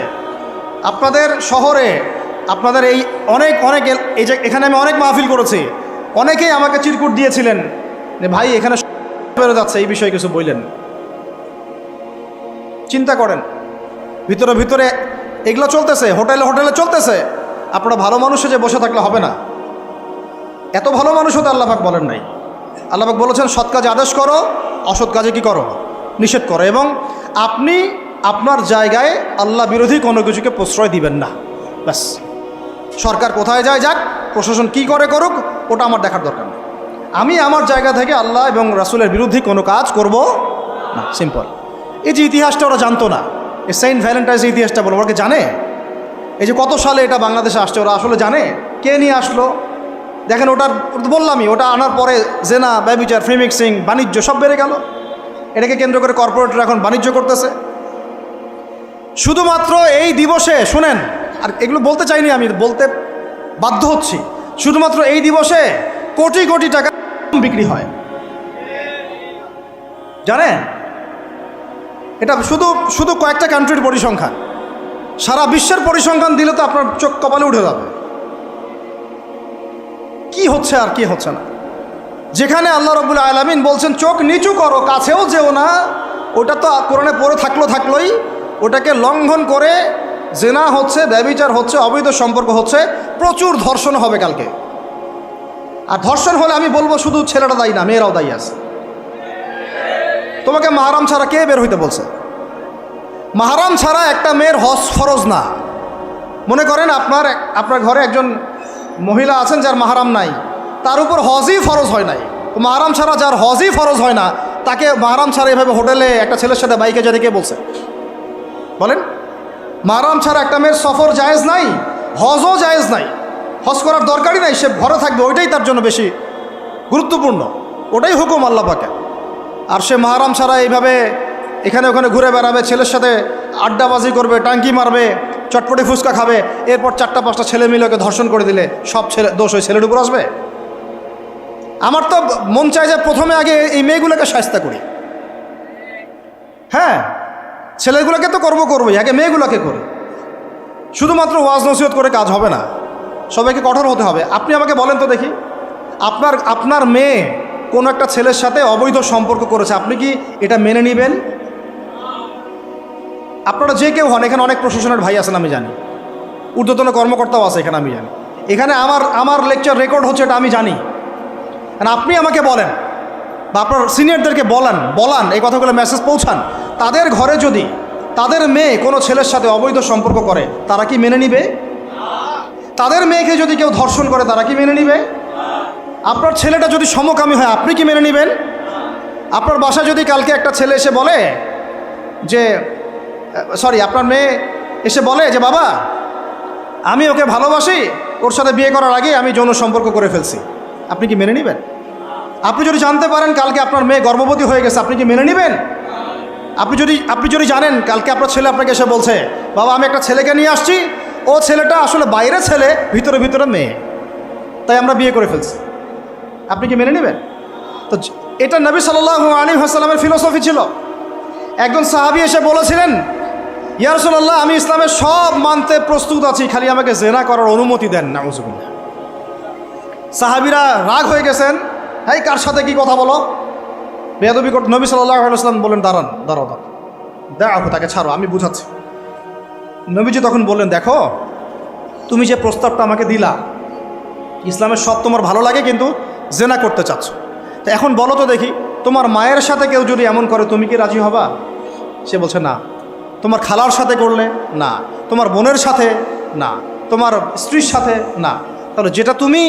আপনাদের শহরে, আপনাদের এই অনেক এই যে এখানে আমি অনেক মাহফিল করেছি, অনেকেই আমাকে চিরকুট দিয়েছিলেন যে ভাই এখানে বেড়ে যাচ্ছে, এই বিষয়ে কিছু বললেন। চিন্তা করেন, ভিতরে ভিতরে এগুলো চলতেছে, হোটেলে হোটেলে চলতেছে। আপনারা ভালো মানুষে যে বসে থাকলে হবে না। এত ভালো মানুষও তো আল্লাহ পাক বলেন নাই। আল্লাহ পাক বলেছেন সৎ কাজে আদেশ করো, অসৎ কাজে কি করো? নিষেধ করো। এবং আপনি আপনার জায়গায় আল্লাহ বিরোধী কোনো কিছুকে প্রশ্রয় দিবেন না। ব্যাস, সরকার কোথায় যায় যাক, প্রশাসন কি করে করুক, ওটা আমার দেখার দরকার নেই। আমি আমার জায়গা থেকে আল্লাহ এবং রাসূলের বিরুদ্ধে কোনো কাজ করব না। সিম্পল। এই যে ইতিহাসটা ওরা জানতো না, এই সেন্ট ভ্যালেন্টাইন্স ইতিহাসটা বলো, ওরা কি জানে? এই যে কত সালে এটা বাংলাদেশে আসছে, ওরা আসলে জানে? কে নিয়ে আসলো? দেখেন, ওটার বললামই, ওটা আনার পরে জেনা, ব্যভিচার, ফ্রি মিক্সিং, বাণিজ্য সব বেড়ে গেল। এটাকে কেন্দ্র করে কর্পোরেটরা এখন বাণিজ্য করতেছে। শুধুমাত্র এই দিবসে, শুনেন, আর এগুলো বলতে চাইনি, আমি বলতে বাধ্য হচ্ছি, শুধুমাত্র এই দিবসে কোটি কোটি টাকা বিক্রি হয়, জানেন? এটা শুধু কয়েকটা কান্ট্রির পরিসংখ্যান। সারা বিশ্বের পরিসংখ্যান দিলে তো আপনার চোখ কপালে উঠে যাবে। কি হচ্ছে আর কি হচ্ছে না। যেখানে আল্লাহ রাব্বুল আলামিন বলছেন চোখ নিচু করো, কাছেও যেও না, ওটা তো কোরআনে পড়ে থাকলোই, ওটাকে লঙ্ঘন করে জেনা হচ্ছে, ব্যভিচার হচ্ছে, অবৈধ সম্পর্ক হচ্ছে, প্রচুর ধর্ষণ হবে কালকে। আর ধর্ষণ হলে আমি বলবো শুধু ছেলেটা দায়ী না, মেয়েরাও দায়ী আছে। তোমাকে মাহরাম ছাড়া কে বের হইতে বলছে? মাহরাম ছাড়া একটা মেয়ের হজ ফরজ না। মনে করেন আপনার ঘরে একজন মহিলা আছেন যার মাহরাম নাই, তার উপর হজই ফরজ হয় নাই। তো মাহরাম ছাড়া যার হজই ফরজ হয় না, তাকে মাহরাম ছাড়া এভাবে হোটেলে একটা ছেলের সাথে বাইকে যেতে কে বলছে? বলেন। মাহরাম ছাড়া একটা মেয়ের সফর জায়েজ নাই, হজও জায়েজ নাই, হজ করার দরকারই নাই, সে ঘরে থাকবে, ওইটাই তার জন্য বেশি গুরুত্বপূর্ণ, ওটাই হুকুম আল্লাহ পাকে। আর সে মাহরাম ছাড়া এইভাবে এখানে ওখানে ঘুরে বেড়াবে, ছেলের সাথে আড্ডাবাজি করবে, টাঙ্কি মারবে, চটপটি ফুচকা খাবে, এরপর 4-5টা ছেলে মিলে ওকে ধর্ষণ করে দিলে সব দোষ ওই ছেলের উপর আসবে? আমার তো মন চায় যে প্রথমে আগে এই মেয়েগুলোকে শায়েস্তা করি। হ্যাঁ, ছেলেগুলোকে তো করবোই, আগে মেয়েগুলোকে করি। শুধুমাত্র ওয়াজ নসিহত করে কাজ হবে না, সবাইকে কঠোর হতে হবে। আপনি আমাকে বলেন তো দেখি, আপনার মেয়ে কোনো একটা ছেলের সাথে অবৈধ সম্পর্ক করেছে, আপনি কি এটা মেনে নেবেন? আপনারা যে কেউ হন, এখানে অনেক প্রশাসনের ভাই আছেন আমি জানি, ঊর্ধ্বতন কর্মকর্তাও আছে এখানে আমি জানি, এখানে আমার লেকচার রেকর্ড হচ্ছে এটা আমি জানি। আপনি আমাকে বলেন বা আপনার সিনিয়রদেরকে বলান এই কথাগুলো মেসেজ পৌঁছান, তাদের ঘরে যদি তাদের মেয়ে কোনো ছেলের সাথে অবৈধ সম্পর্ক করে, তারা কি মেনে নিবে? তাদের মেয়েকে যদি কেউ ধর্ষণ করে, তারা কি মেনে নিবে? আপনার ছেলেটা যদি সমকামী হয়, আপনি কি মেনে নেবেন? আপনার বাসায় যদি কালকে একটা ছেলে এসে বলে যে আপনার মেয়ে এসে বলে যে বাবা আমি ওকে ভালোবাসি, ওর সাথে বিয়ে করার আগে আমি যৌন সম্পর্ক করে ফেলছি, আপনি কি মেনে নেবেন? আপনি যদি জানতে পারেন কালকে আপনার মেয়ে গর্ভবতী হয়ে গেছে, আপনি কি মেনে নেবেন? আপনি যদি জানেন কালকে আপনার ছেলে আপনাকে এসে বলছে বাবা আমি একটা ছেলেকে নিয়ে আসছি, ও ছেলেটা আসলে বাইরে ছেলে, ভিতরে ভিতরে মেয়ে, তাই আমরা বিয়ে করে ফেলছি, আপনি কি মেনে নেবেন? তো এটা নবী সাল্লাল্লাহু আলাইহি ওয়াসাল্লামের ফিলোসফি ছিল। একজন সাহাবী এসে বলেছিলেন ইয়া রাসূলুল্লাহ আমি ইসলামের সব মানতে প্রস্তুত আছি, খালি আমাকে জেনা করার অনুমতি দেন। নাউজুবিল্লাহ। সাহাবীরা রাগ হয়ে গেছেন, এই কার সাথে কি কথা বলো, বেয়াদবি করতে। নবী সাল্লাল্লাহু আলাইহি ওয়াসাল্লাম বললেন দাঁড়ান, দাঁড়াও, দেখো তাকে ছাড়ো, আমি বুঝাচ্ছি। নবীজি তখন বললেন, দেখো তুমি যে প্রস্তাবটা আমাকে দিলা, ইসলামের সব তোমার ভালো লাগে, কিন্তু জেনা করতে চাচ্ছ। তো এখন বলো তো দেখি, তোমার মায়ের সাথে কেউ যদি এমন করে তুমি কি রাজি হবা? সে বলছে না। তোমার খালার সাথে করলে না, তোমার বোনের সাথে না, তোমার স্ত্রীর সাথে না। তাহলে যেটা তুমি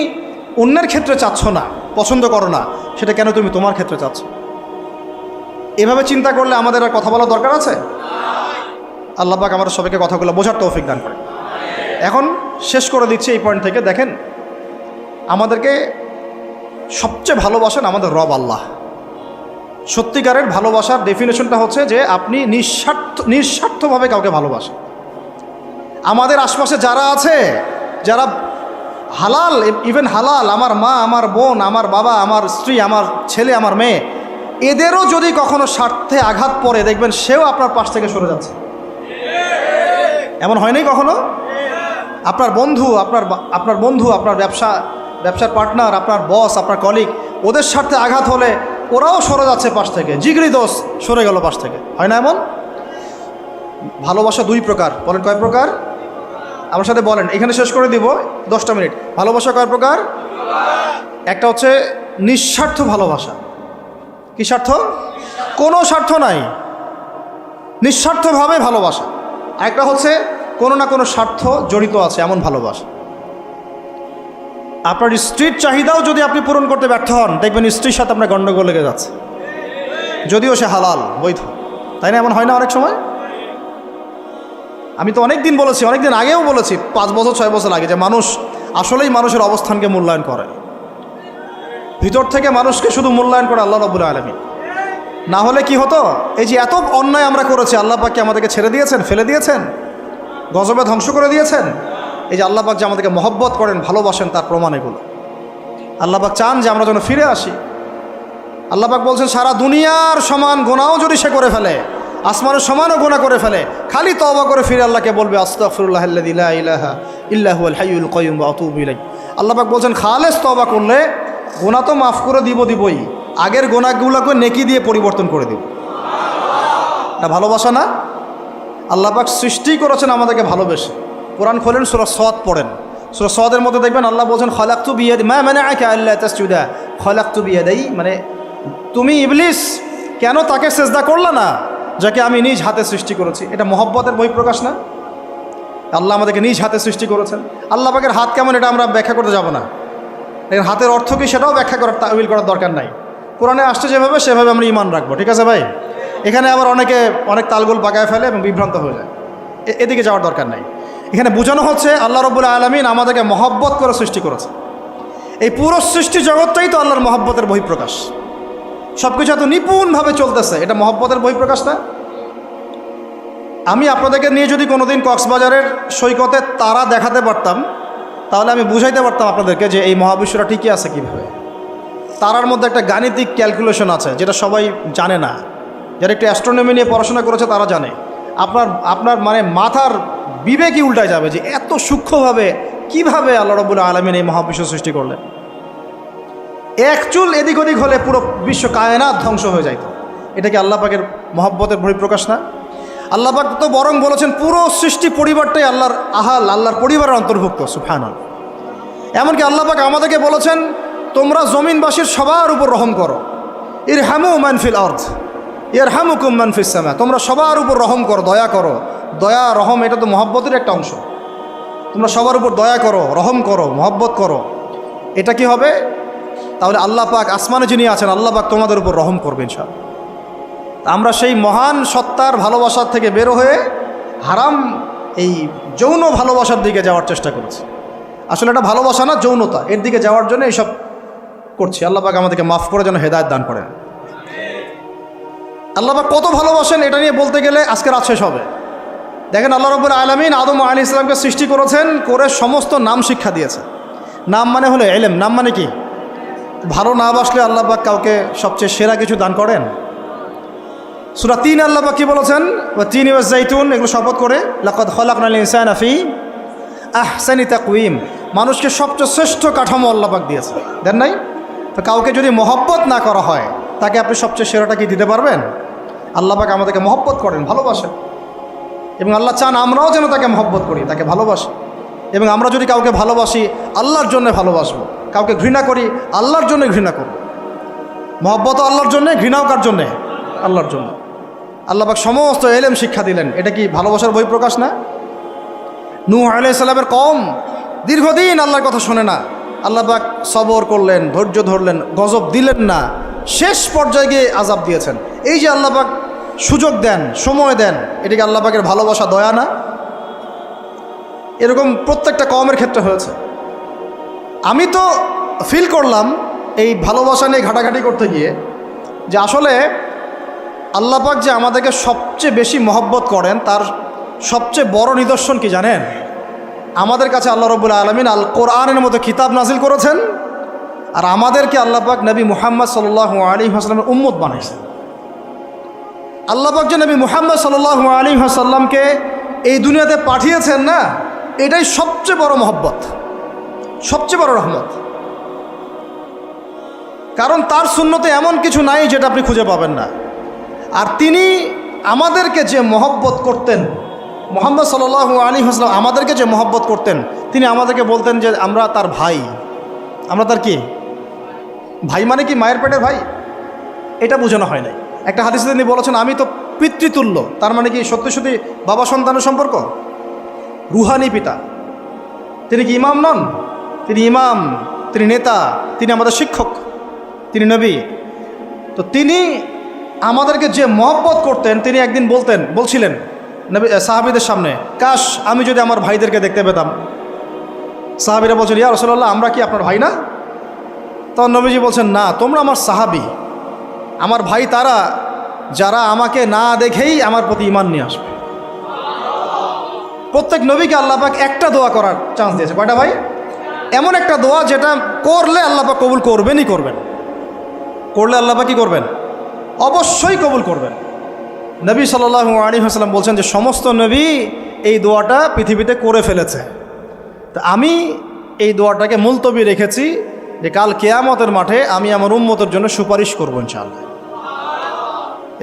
অন্যের ক্ষেত্রে চাচ্ছ না, পছন্দ করো না, সেটা কেন তুমি তোমার ক্ষেত্রে চাচ্ছ? এভাবে চিন্তা করলে আমাদের আর কথা বলার দরকার আছে? আল্লাহ পাক আমাদের সবাইকে কথাগুলো বোঝার তৌফিক দান করে। এখন শেষ করে দিচ্ছি এই পয়েন্ট থেকে। দেখেন, আমাদেরকে সবচেয়ে ভালোবাসেন আমাদের রব আল্লাহ। সত্যিকারের ভালোবাসার ডেফিনেশনটা হচ্ছে যে আপনি নিঃস্বার্থভাবে কাউকে ভালোবাসেন। আমাদের আশপাশে যারা আছে, যারা হালাল, ইভেন হালাল, আমার মা, আমার বোন, আমার বাবা, আমার স্ত্রী, আমার ছেলে, আমার মেয়ে, এদেরও যদি কখনো স্বার্থে আঘাত পড়ে, দেখবেন সেও আপনার পাশ থেকে সরে যাচ্ছে। এমন হয় নাই কখনো? আপনার বন্ধু, আপনার ব্যবসার পার্টনার, আপনার বস, আপনার কলিগ, ওদের স্বার্থে আঘাত হলে ওরাও সরে যাচ্ছে পাশ থেকে। জিগরি দোষ সরে গেল পাশ থেকে, হয় না এমন? ভালোবাসা দুই প্রকার। বলেন কয় প্রকার? আমার সাথে বলেন, এখানে শেষ করে দিব 10টা মিনিট। ভালোবাসা কয় প্রকার? একটা হচ্ছে নিঃস্বার্থ ভালোবাসা। কি স্বার্থ? কোনো স্বার্থ নাই, নিঃস্বার্থভাবে ভালোবাসা। একটা হচ্ছে কোনো না কোনো স্বার্থ জড়িত আছে এমন ভালোবাসা। আপনার স্ত্রীর চাহিদাও যদি আপনি পূরণ করতে ব্যর্থ হন, দেখবেন স্ত্রীর সাথে আপনার গণ্ডগোল লেগে যাচ্ছে, যদিও সে হালাল, বৈধ। তাই না? এমন হয় না অনেক সময়? আমি তো অনেক দিন বলেছি, অনেক দিন আগেও বলেছি, 5 বছর 6 বছর আগে, যে মানুষ আসলেই মানুষের অবস্থানকে মূল্যায়ন করে। ভিতর থেকে মানুষকে শুধু মূল্যায়ন করে আল্লাহ রাব্বুল আলামিন। না হলে কি হতো? এই যে এত অন্যায় আমরা করেছি, আল্লাহ পাক কি আমাদেরকে ছেড়ে দিয়েছেন, ফেলে দিয়েছেন, গজবে ধ্বংস করে দিয়েছেন? এই যে আল্লাহ পাক যে আমাদেরকে মহব্বত করেন, ভালোবাসেন, তার প্রমাণ এগুলো। আল্লাহ পাক চান যে আমরা যেন ফিরে আসি। আল্লাহ পাক বলছেন, সারা দুনিয়ার সমান গুনাহও যদি সে করে ফেলে, আসমানের সমানও গুনাহ করে ফেলে, খালি তওবা করে ফিরে আল্লাহকে বলবে, আস্তাগফিরুল্লাহাল্লাযী লা ইলাহা ইল্লা হুয়াল হাইয়ুল কাইয়্যুম ওয়া আতুবু ইলাইহি। আল্লাহ পাক বলছেন, খালেস তওবা করলে গুনাহ তো মাফ করে দিবই, আগের গুনাহগুলোকে নেকি দিয়ে পরিবর্তন করে দিব। এটা ভালোবাসা না? আল্লাহ পাক সৃষ্টি করেছেন আমাদেরকে ভালোবেসে। কোরআন খোলেন, সূরা সাদ পড়েন। সূরা সাদের মধ্যে দেখবেন আল্লাহ বলছেন, খালাকতু বিয়াদি মা মানাআকা আল্লা তাসজুদা খালাকতু বিয়াদাই। মানে তুমি ইবলিস কেন তাকে সেজদা করলা না যাকে আমি নিজ হাতে সৃষ্টি করেছি? এটা মহব্বতের বহিঃপ্রকাশ না? আল্লাহ আমাদেরকে নিজ হাতে সৃষ্টি করেছেন। আল্লাহ পাকের হাত কেমন এটা আমরা ব্যাখ্যা করতে যাব না। এর হাতের অর্থ কি সেটাও ব্যাখ্যা করার, তাওয়িল করার দরকার নাই। কোরআনে আসছে যেভাবে সেভাবে আমরা ঈমান রাখবো, ঠিক আছে ভাই? এখানে আবার অনেক তালগোল পাকায় ফেলে এবং বিভ্রান্ত হয়ে যায়, এদিকে যাওয়ার দরকার নাই। এখানে বোঝানো হচ্ছে আল্লাহ রাব্বুল আলামিন আমাদেরকে মহব্বত করে সৃষ্টি করেছে। এই পুরো সৃষ্টি জগৎটাই তো আল্লাহর মহব্বতের বহিঃপ্রকাশ। সব কিছু এত নিপুণভাবে চলতেছে, এটা মহব্বতের বহিঃপ্রকাশ না? আমি আপনাদেরকে নিয়ে যদি কোনোদিন কক্সবাজারের সৈকতে তারা দেখাতে পারতাম, তাহলে আমি বুঝাইতে পারতাম আপনাদেরকে যে এই মহাবিশ্বটা ঠিকই আছে কীভাবে। তারার মধ্যে একটা গাণিতিক ক্যালকুলেশন আছে যেটা সবাই জানে না। যারা একটু অ্যাস্ট্রোনমি নিয়ে পড়াশোনা করেছে তারা জানে। আপনার মানে মাথার বিবেকই উল্টায় যাবে যে এত সূক্ষ্মভাবে কিভাবে আল্লাহ রাব্বুল আলামিন এই মহাবিশ্ব সৃষ্টি করলেন। এক চুল এদিক ওদিক হলে পুরো বিশ্ব কায়নাত ধ্বংস হয়ে যাইত। এটা কি আল্লাহ পাকের মহব্বতের বহিঃপ্রকাশ না? আল্লাহ পাক তো বরং বলেছেন পুরো সৃষ্টি পরিবারটাই আল্লাহর আল্লাহর পরিবারের অন্তর্ভুক্ত। সুবহানাল্লাহ। এমনকি আল্লাহ পাক আমাদেরকে বলেছেন, তোমরা জমিনবাসীর সবার উপর রহম করো। ইরহামু মান ফিল আরদ ইয়ারহামুকুম মান ফিস সামা। তোমরা সবার উপর রহম করো, দয়া করো। দয়া, রহম এটা তো মহব্বতের একটা অংশ। তোমরা সবার উপর দয়া করো, রহম করো, মহব্বত করো। এটা কি হবে? তাহলে আল্লাহ পাক আসমানে যিনি আছেন, আল্লাহ পাক তোমাদের উপর রহম করবেন ইনশাআল্লাহ। আমরা সেই মহান সত্তার ভালোবাসার থেকে বের হয়ে হারাম এই যৌন ভালোবাসার দিকে যাওয়ার চেষ্টা করেছি। আসলে এটা ভালোবাসা না, যৌনতা, এর দিকে যাওয়ার জন্য এইসব করছি। আল্লাহ পাক আমাদেরকে মাফ করে যেন হেদায়েত দান করেন। আল্লাহ পাক কত ভালোবাসেন এটা নিয়ে বলতে গেলে আজকে রাত শেষ হবে। দেখেন, আল্লাহ রাব্বুল আলামিন আদম আলাইহিস সালামকে সৃষ্টি করেছেন, করে সমস্ত নাম শিক্ষা দিয়েছে। নাম মানে হলো ইলম। নাম মানে কি? ভালো না বাসলে আল্লাহ পাক কাউকে সবচেয়ে সেরা কিছু দান করেন। সূরা ৩ আল্লাহ পাক কি বলেছেন? ওয়া তিন ওয়া জাইতুন, এগুলো শপথ করে, লাকাদ খালাকনাল ইনসানা ফি আহসানি তাকওয়িম। মানুষকে সবচেয়ে শ্রেষ্ঠ কাঠামো আল্লাহ পাক দিয়েছে, দেন নাই? তো কাউকে যদি মহব্বত না করা হয়, তাকে আপনি সবচেয়ে সেরাটা কি দিতে পারবেন? আল্লাহ পাক আমাদেরকে মহব্বত করেন, ভালোবাসেন, এবং আল্লাহ চান আমরাও যেন তাকে মহব্বত করি, তাকে ভালোবাসি। এবং আমরা যদি কাউকে ভালোবাসি, আল্লাহর জন্য ভালোবাসবো। কাউকে ঘৃণা করি, আল্লাহর জন্য ঘৃণা করব। মহব্বতও আল্লাহর জন্যে, ঘৃণাও কার জন্যে? আল্লাহর জন্য। আল্লাহ পাক সমস্ত এলেম শিক্ষা দিলেন, এটা কি ভালোবাসার বহিঃপ্রকাশ না? নূহ আলাইহিস সালামের কওম দীর্ঘদিন আল্লাহর কথা শোনে না, আল্লাহ পাক সবর করলেন, ধৈর্য ধরলেন, গজব দিলেন না, শেষ পর্যায়ে গিয়ে আযাব দিয়েছেন। এই যে আল্লাহ পাক সুযোগ দেন, সময় দেন, এটাকে আল্লাহ পাকের ভালোবাসা, দয়া না? এরকম প্রত্যেকটা কওমের ক্ষেত্রে হয়েছে। আমি তো ফিল করলাম এই ভালোবাসা নিয়ে ঘাটাঘাটি করতে গিয়ে যে আসলে আল্লাহ পাক যে আমাদেরকে সবচেয়ে বেশি মহব্বত করেন, তার সবচেয়ে বড় নিদর্শন কি জানেন? আমাদের কাছে আল্লাহ রাব্বুল আলামিন আল কোরআনের মতো কিতাব নাজিল করেছেন, আর আমাদেরকে আল্লাহ পাক নবী মুহাম্মদ সাল্লাল্লাহু আলাইহি ওয়াসাল্লামের উম্মত বানাইছেন। আল্লাহ পাক যে নবী মুহাম্মদ সাল্লাল্লাহু আলাইহি ওয়াসাল্লামকে এই দুনিয়াতে পাঠিয়েছেন না, এটাই সবচেয়ে বড় মহব্বত, সবচেয়ে বড় রহমত। কারণ তার সুন্নতে এমন কিছু নাই যেটা আপনি খুঁজে পাবেন না। আর তিনি আমাদেরকে যে মহব্বত করতেন, মুহাম্মদ সাল্লাল্লাহু আলাইহি ওয়াসাল্লাম আমাদেরকে যে মহব্বত করতেন, তিনি আমাদেরকে বলতেন যে আমরা তার ভাই। আমরা তার কি ভাই? মানে কি মায়ের পেটের ভাই? এটা বোঝানো হয় নাই। একটা হাদিসে তিনি বলেছেন আমি তো পিতৃতুল্য। তার মানে কি সত্যি সত্যি বাবা সন্তানের সম্পর্ক? রুহানি পিতা। তিনি কি ইমাম নন? তিনি ইমাম, তিনি নেতা, তিনি আমাদের শিক্ষক, তিনি নবী। তো তিনি আমাদেরকে যে মহব্বত করতেন, তিনি একদিন বলছিলেন নবী সাহাবীদের সামনে, কাশ আমি যদি আমার ভাইদেরকে দেখতে পেতাম। সাহাবীরা বলছেন, ইয়া রাসূলুল্লাহ, আমরা কি আপনার ভাই না? তখন নবীজি বলছেন, না, তোমরা আমার সাহাবী। আমার ভাই তারা যারা আমাকে না দেখেই আমার প্রতি ঈমান নিয়ে আসবে। প্রত্যেক নবীকে আল্লাহ পাক একটা দোয়া করার চান্স দিয়েছে। কয়টা ভাই? এমন একটা দোয়া যেটা করলে আল্লাহ পাক কবুল করবেনই করবেন। করলে আল্লাহ পাক কি করবেন? অবশ্যই কবুল করবেন। নবী সাল্লাল্লাহু আলাইহি ওয়াসাল্লাম বলছেন যে সমস্ত নবী এই দোয়াটা পৃথিবীতে করে ফেলেছে। তা আমি এই দোয়াটাকে মুলতবি রেখেছি যে কাল কিয়ামতের মাঠে আমি আমার উম্মতের জন্য সুপারিশ করব ইনশাআল্লাহ।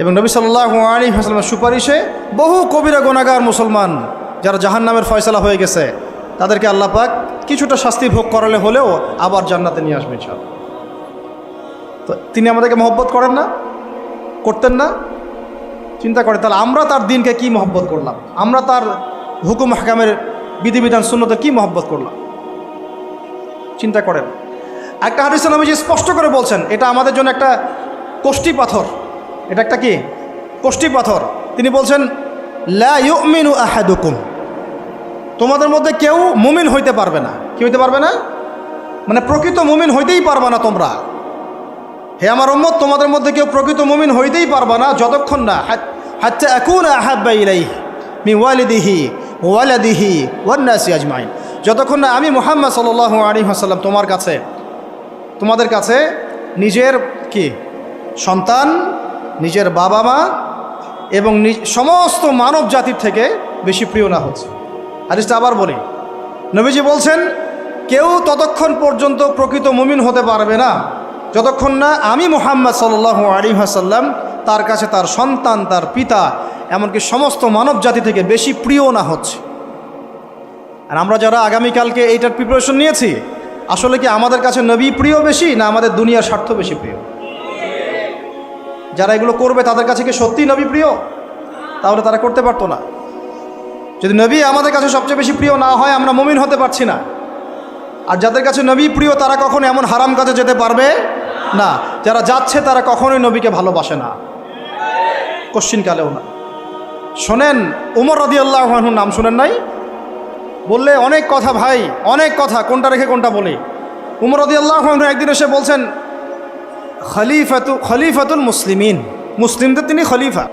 এবং নবী সাল্লাল্লাহু আলাইহি ওয়াসাল্লামের সুপারিশে বহু কবিরা গুনাহগার মুসলমান যারা জাহান্নামের ফয়সালা হয়ে গেছে, তাদেরকে আল্লাহ পাক কিছুটা শাস্তি ভোগ করালে হলেও আবার জান্নাতে নিয়ে আসবে ইনশাআল্লাহ। তো তিনি আমাদেরকে মহব্বত করেন না? করতেন না? চিন্তা করে তাহলে আমরা তার দিনকে কি মহব্বত করলাম, আমরা তার হুকুম হাকামের বিধিবিধান সুন্নতে কি মহব্বত করলাম, চিন্তা করেন। একটা হাদিসে নবীজি স্পষ্ট করে বলছেন এটা আমাদের জন্য একটা কষ্টি পাথর। এটা একটা কি কষ্টি পাথর। তিনি বলছেন লা ইউমিনু আহাদুকুম, তোমাদের মধ্যে কেউ মুমিন হইতে পারবে না। কি হইতে পারবে না? মানে প্রকৃত মুমিন হইতেই পারবে না তোমরা। হে আমার উম্মত, তোমাদের মধ্যে কেউ প্রকৃত মুমিন হইতেই পারবে না যতক্ষণ না হাত্তা আকুনা আহাব্বা ইলাইহি মিন ওয়ালিদিহি ওয়ালাদিহি ওয়ান নাসি আজমাইন, যতক্ষণ না আমি মুহাম্মদ সাল্লাল্লাহু আলাইহি ওয়াসাল্লাম তোমাদের কাছে নিজের কি সন্তান, নিজের বাবা মা এবং সমস্ত মানব জাতির থেকে বেশি প্রিয় না হচ্ছে। হাদিসটা আবার বলি, নবীজি বলছেন কেউ ততক্ষণ পর্যন্ত প্রকৃত মুমিন হতে পারবে না যতক্ষণ না আমি মুহাম্মদ সাল্লাল্লাহু আলাইহি ওয়াসাল্লাম তার কাছে তার সন্তান, তার পিতা, এমনকি সমস্ত মানব জাতি থেকে বেশি প্রিয় না হচ্ছে। আর আমরা যারা আগামীকালকে এইটার প্রিপারেশন নিয়েছি, আসলে কি আমাদের কাছে নবী প্রিয় বেশি না আমাদের দুনিয়ার স্বার্থ বেশি প্রিয়? যারা এগুলো করবে তাদের কাছে কি সত্যিই নবী প্রিয়? তাহলে তারা করতে পারতো না। যদি নবী আমাদের কাছে সবচেয়ে বেশি প্রিয় না হয়, আমরা মুমিন হতে পারছি না। আর যাদের কাছে নবী প্রিয় তারা কখনো এমন হারাম কাজে যেতে পারবে না। যারা যাচ্ছে তারা কখনোই নবীকে ভালোবাসে না, কোশ্চিনকালেও না। শোনেন, উমর রাদিয়াল্লাহু আনহুর নাম শুনেন নাই? বললে অনেক কথা ভাই, অনেক কথা, কোনটা রেখে কোনটা বলি। উমর রাদিয়াল্লাহু আনহু একদিন এসে বলছেন খলিফাতুল মুসলিমিন, মুসলিমদের তিনি খলিফা।